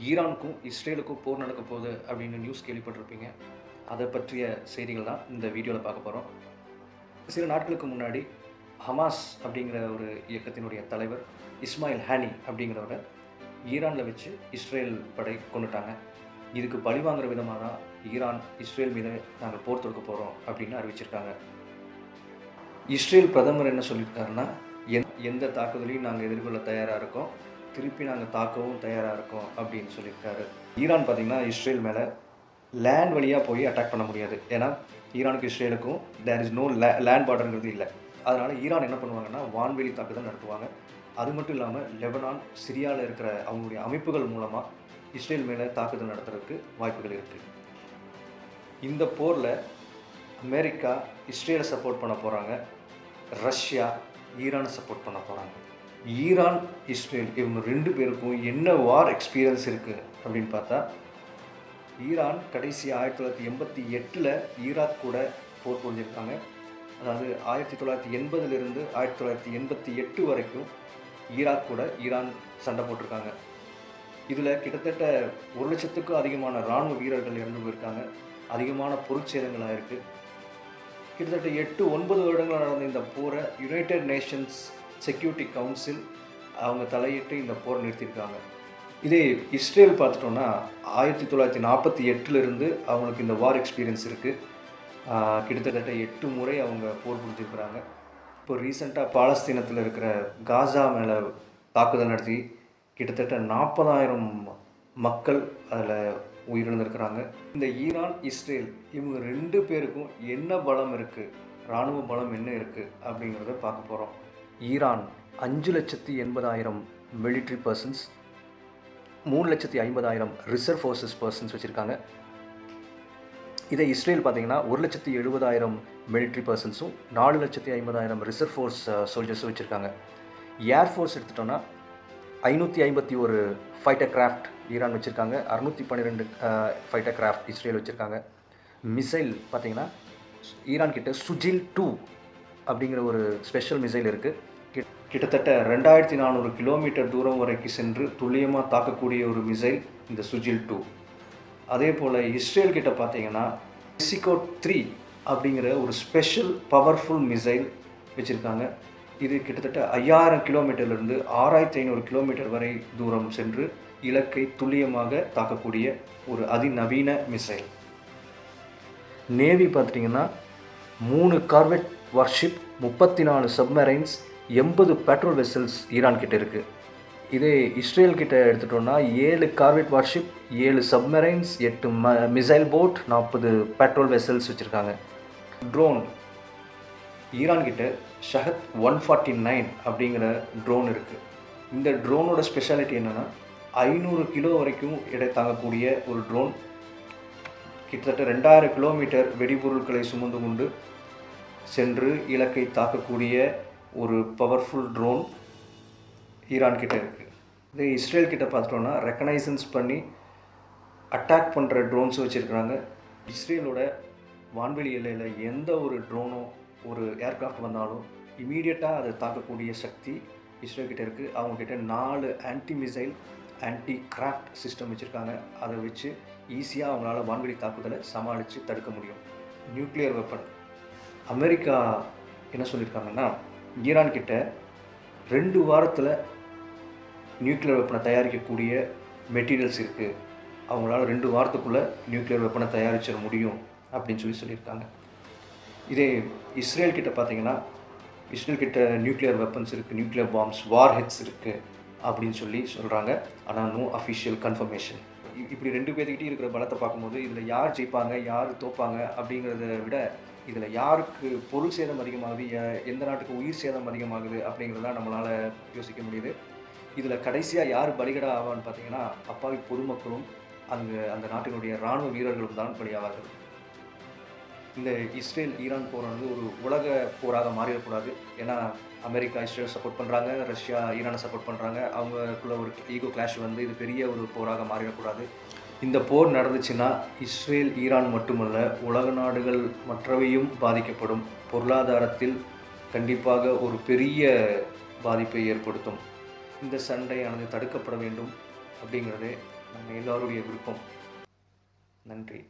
ஈரானுக்கும் இஸ்ரேலுக்கும் போர் நடக்க போகுது அப்படின்னு நியூஸ் கேள்விப்பட்டிருப்பீங்க. அதை பற்றிய செய்திகள் தான் இந்த வீடியோவில் பார்க்க போகிறோம். சில நாட்களுக்கு முன்னாடி ஹமாஸ் அப்படிங்கிற ஒரு இயக்கத்தினுடைய தலைவர் இஸ்மாயில் ஹானி அப்படிங்கிறவரை ஈரானில் வச்சு இஸ்ரேல் படை கொண்டுட்டாங்க. இதுக்கு பழி வாங்குற விதமாக தான் ஈரான் இஸ்ரேல் மீது நாங்கள் போர் தொடுக்க போகிறோம் அப்படின்னு அறிவிச்சிருக்காங்க. இஸ்ரேல் பிரதமர் என்ன சொல்லியிருக்காருன்னா, எந்த தாக்குதலையும் நாங்கள் எதிர்கொள்ள தயாராக இருக்கோம், திருப்பி நாங்கள் தாக்கவும் தயாராக இருக்கோம் அப்படின்னு சொல்லியிருக்காரு. ஈரான் பார்த்திங்கன்னா இஸ்ரேல் மேலே லேண்ட் வழியாக போய் அட்டாக் பண்ண முடியாது. ஏன்னா ஈரானுக்கு இஸ்ரேலுக்கும் தேர் இஸ் நோ லேண்ட் பார்டருங்கிறது இல்லை. அதனால் ஈரான் என்ன பண்ணுவாங்கன்னா வான்வெளி தாக்குதல் நடத்துவாங்க. அது மட்டும் இல்லாமல் லெபனான், சிரியாவில் இருக்கிற அவங்களுடைய அமைப்புகள் மூலமாக இஸ்ரேல் மேலே தாக்குதல் நடத்துறதுக்கு வாய்ப்புகள் இருக்குது. இந்த போரில் அமெரிக்கா இஸ்ரேலை சப்போர்ட் பண்ண போகிறாங்க, ரஷ்யா ஈரானை சப்போர்ட் பண்ண போகிறாங்க. ஈரான், இஸ்ரேல் இவங்க ரெண்டு பேருக்கும் என்ன வார் எக்ஸ்பீரியன்ஸ் இருக்குது அப்படின்னு பார்த்தா, ஈரான் கடைசி 1988 ஈராக் கூட போர் புரிஞ்சிருக்காங்க. அதாவது 1980 1988 வரைக்கும் ஈராக் கூட ஈரான் சண்டை போட்டிருக்காங்க. இதில் கிட்டத்தட்ட 1 லட்சத்துக்கும் அதிகமான இராணுவ வீரர்கள் இறந்து போயிருக்காங்க. அதிகமான பொருட்சேதங்களாக இருக்குது. கிட்டத்தட்ட 8-9 வருடங்கள் நடந்த இந்த போரை யுனைடெட் நேஷன்ஸ் செக்யூரிட்டி கவுன்சில் அவங்க தலையிட்டு இந்த போரை நிறுத்தியிருக்காங்க. இதே இஸ்ரேல் பார்த்துட்டோன்னா 1948 அவங்களுக்கு இந்த வார் எக்ஸ்பீரியன்ஸ் இருக்குது. கிட்டத்தட்ட 8 முறை அவங்க போர் புரிஞ்சிருக்கிறாங்க. இப்போ ரீசெண்டாக பாலஸ்தீனத்தில் இருக்கிற காசா மேலே தாக்குதல் நடத்தி கிட்டத்தட்ட 40,000 மக்கள் அதில் உயிரிழந்திருக்கிறாங்க. இந்த ஈரான், இஸ்ரேல் இவங்க ரெண்டு பேருக்கும் என்ன பலம் இருக்குது, இராணுவ பலம் என்ன இருக்குது அப்படிங்கிறத பார்க்க போகிறோம். Iran 5,80,000 military persons, 3,50,000 reserve forces persons வச்சுருக்காங்க. இதே இஸ்ரேல் பார்த்திங்கன்னா 1,70,000 மிலிட்ரி பர்சன்ஸும் 4,50,000 ரிசர்வ் ஃபோர்ஸ் சோல்ஜர்ஸும் வச்சுருக்காங்க. ஏர்ஃபோர்ஸ் எடுத்துட்டோன்னா 551 ஃபைட்டர் கிராஃப்ட் ஈரான் வச்சுருக்காங்க, 612 ஃபைட்டர் கிராஃப்ட் இஸ்ரேல் வச்சுருக்காங்க. மிசைல் பார்த்திங்கன்னா ஈரான் கிட்ட சுஜில் 2 அப்படிங்கிற ஒரு ஸ்பெஷல் மிசைல் இருக்குது. கிட்டத்தட்ட 2400 கிலோமீட்டர் தூரம் வரைக்கும் சென்று துல்லியமாக தாக்கக்கூடிய ஒரு மிசைல் இந்த சுஜில் 2. அதே போல் இஸ்ரேல் கிட்ட பார்த்தீங்கன்னா சிகோ 3 அப்படிங்கிற ஒரு ஸ்பெஷல் பவர்ஃபுல் மிசைல் வச்சுருக்காங்க. இது கிட்டத்தட்ட 5000 கிலோமீட்டர்லேருந்து 6500 கிலோமீட்டர் வரை தூரம் சென்று இலக்கை துல்லியமாக தாக்கக்கூடிய ஒரு அதிநவீன மிசைல். நேவி பார்த்துட்டிங்கன்னா 3 corvette worship, 34 submarines, 80 petrol vessels Iran கிட்ட இருக்குது. இதே இஸ்ரேல் கிட்ட எடுத்துட்டோன்னா 7 corvette worship, 7 submarines, 8 missile boat, 40 petrol vessels வச்சுருக்காங்க. ட்ரோன் ஈரான் கிட்ட ஷஹத் 149 அப்படிங்கிற ட்ரோன் இருக்குது. இந்த ட்ரோனோட ஸ்பெஷாலிட்டி என்னென்னா 500 கிலோ வரைக்கும் எடை தாங்கக்கூடிய ஒரு ட்ரோன். கிட்டத்தட்ட 2000 கிலோமீட்டர் வெடிபொருட்களை சுமந்து கொண்டு சென்று இலக்கை தாக்கக்கூடிய ஒரு பவர்ஃபுல் ட்ரோன் ஈரான் கிட்ட இருக்குது. இதே இஸ்ரேல் கிட்ட பார்த்துட்டோன்னா ரெக்கனைசன்ஸ் பண்ணி அட்டாக் பண்ணுற ட்ரோன்ஸ் வச்சுருக்கிறாங்க. இஸ்ரேலோட வான்வெளி எல்லையில் எந்த ஒரு ட்ரோனோ ஒரு ஏர்க்ராஃப்ட் வந்தாலும் இமீடியட்டாக அதை தாக்கக்கூடிய சக்தி இஸ்ரேல் கிட்ட இருக்குது. அவங்கக்கிட்ட 4 anti missile, anti craft system வச்சுருக்காங்க. அதை வச்சு ஈஸியாக அவங்களால வான்வெளி தாக்குதலை சமாளித்து தடுக்க முடியும். நியூக்ளியர் வெப்பன் அமெரிக்கா என்ன சொல்லியிருக்காங்கன்னா, ஈரான் கிட்ட 2 வாரத்தில் நியூக்ளியர் வெப்பனை தயாரிக்கக்கூடிய மெட்டீரியல்ஸ் இருக்குது, அவங்களால 2 வாரத்துக்குள்ளே நியூக்ளியர் வெப்பனை தயாரிச்சிட முடியும் அப்படின்னு சொல்லியிருக்காங்க. இதே இஸ்ரேல் கிட்ட பார்த்தீங்கன்னா இஸ்ரேல் கிட்ட நியூக்ளியர் வெப்பன்ஸ் இருக்குது, நியூக்ளியர் பாம்ஸ், வார் ஹெட்ஸ் இருக்குது அப்படின்னு சொல்கிறாங்க. ஆனால் நோ அஃபிஷியல் கன்ஃபர்மேஷன். இப்படி 2 பேர்கிட்டையும் இருக்கிற பலத்தை பார்க்கும்போது இதில் யார் ஜெயிப்பாங்க, யார் தோப்பாங்க அப்படிங்கிறத விட இதில் யாருக்கு பொருள் சேதம் அதிகமாகுது, எந்த நாட்டுக்கு உயிர் சேதம் அதிகமாகுது அப்படிங்கிறதான் நம்மளால் யோசிக்க முடியுது. இதில் கடைசியாக யார் பலிகடா ஆவான்னு பார்த்தீங்கன்னா அப்பாவி பொதுமக்களும் அந்த நாட்டினுடைய இராணுவ வீரர்களும் தான் பலியாவார்கள். இந்த இஸ்ரேல் ஈரான் போர் வந்து ஒரு உலக போராக மாறிடக்கூடாது. ஏன்னா அமெரிக்கா இஸ்ரேலை சப்போர்ட் பண்ணுறாங்க, ரஷ்யா ஈரானை சப்போர்ட் பண்ணுறாங்க. அவங்களுக்குள்ள ஒரு ஈகோ கிளாஷ் வந்து இது பெரிய ஒரு போராக மாறிடக்கூடாது. இந்த போர் நடந்துச்சுன்னா இஸ்ரேல், ஈரான் மட்டுமல்ல உலக நாடுகள் மற்றவையும் பாதிக்கப்படும். பொருளாதாரத்தில் கண்டிப்பாக ஒரு பெரிய பாதிப்பை ஏற்படுத்தும். இந்த சண்டையானது தடுக்கப்பட வேண்டும் அப்படிங்கிறதே நம்ம எல்லோருடைய விருப்பம். நன்றி.